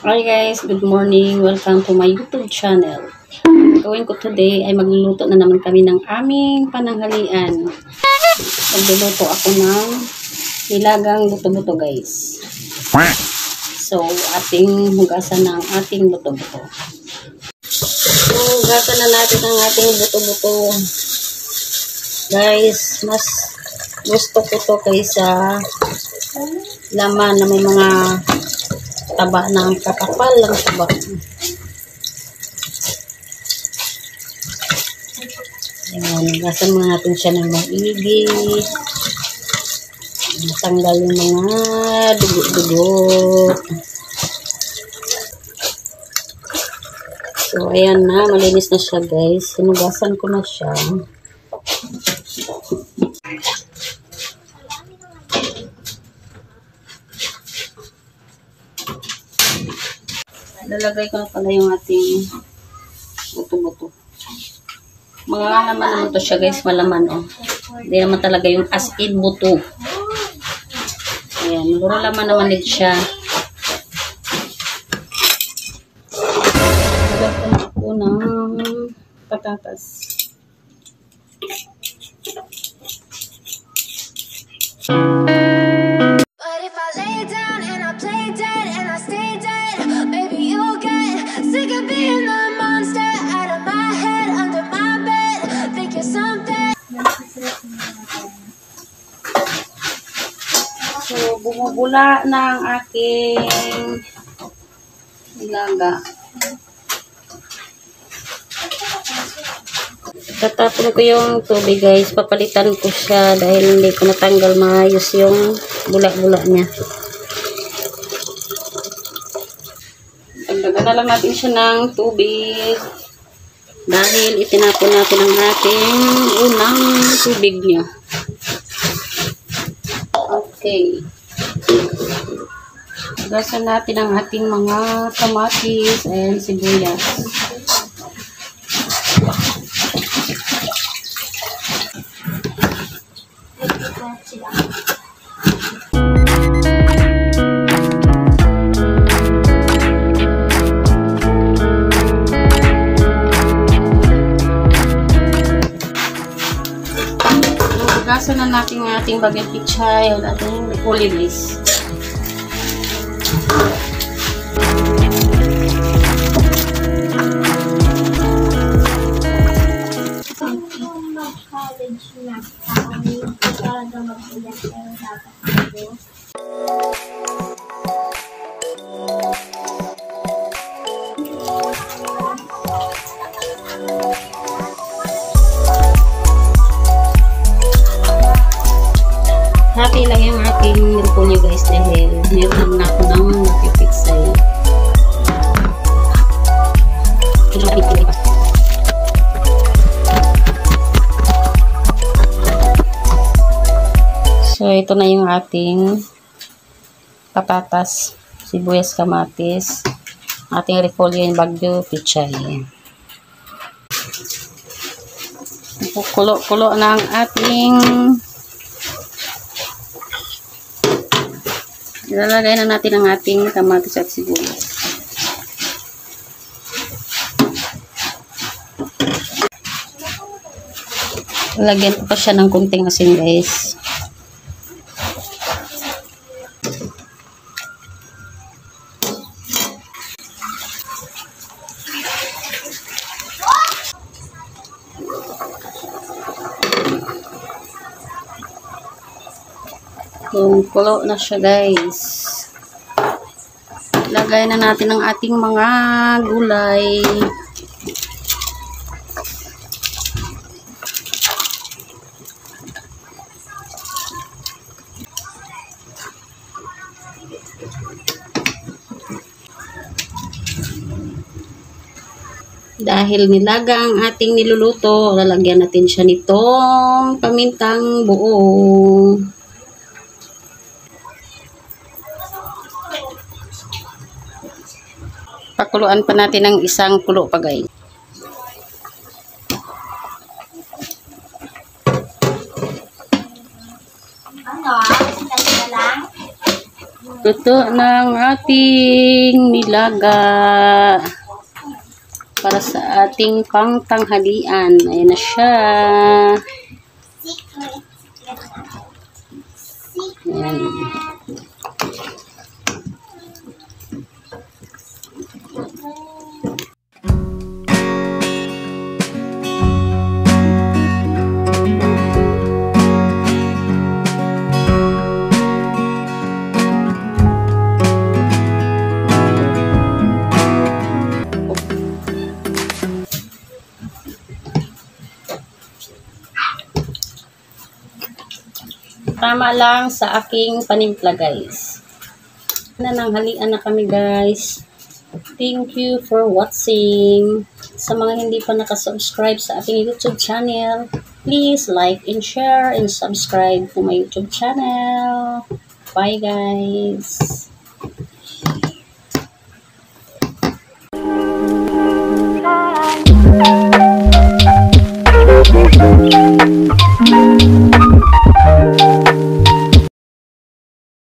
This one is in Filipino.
Hi guys, good morning. Welcome to my YouTube channel. Gawin ko today ay magluluto na naman kami ng aming pananghalian. Magluluto ako ng nilagang buto-buto guys. So, ating hugasan ng ating buto-buto. So, hugasan na natin ang ating buto-buto. Guys, mas gusto ko to kaysa laman na may mga taba ng kakapal lang taba. Ayan, gasan muna natin siya ng maigi. Tanggal yung mga dugo-dugo. So, ayan na. Malinis na siya guys. Sinugasan ko na siya. Lalagay ko na pala yung ating buto-buto. Mga laman naman to siya guys, malaman oh. Hindi naman talaga yung as in buto. Ayan, puro laman naman din siya. Lalagyan ako ng patatas. So, bumubula na ang aking nilaga. Tatapon ko yung tubig guys. Papalitan ko siya dahil hindi ko natanggal maayos yung bula-bula niya. Dagdagan na lang natin siya ng tubig. Dahil itinapon natin ang ating unang tubig niya. Okay. Gasan natin ang ating mga kamatis and sibuyas. Gasan na natin ang ating bagay pichay o ating olive rice. Happy lang yung aking repolyo guys dahil meron na ako ng napipiksay. So ito na yung ating patatas, sibuyas, kamatis, ating repolyo yung bagyo pichay. Kulo-kulo na ang ating ilalagay na natin ang ating kamatis at sibuyas. Lagyan ko pa siya ng kunting asin guys. Kulo na siya guys. Lagay na natin ang ating mga gulay. Dahil nilaga ang ating niluluto, lalagyan natin siya nitong pamintang buo. Pakuluan pa natin ng isang kulo pa guys. Ano? Sandali na lang. Luto ng ating nilaga para sa ating pangtanghalian. Ayan na siya. Ayan. Tama lang sa aking panimpla, guys. Nananghalian na kami, guys. Thank you for watching. Sa mga hindi pa nakasubscribe sa aking YouTube channel, please like and share and subscribe to my YouTube channel. Bye, guys.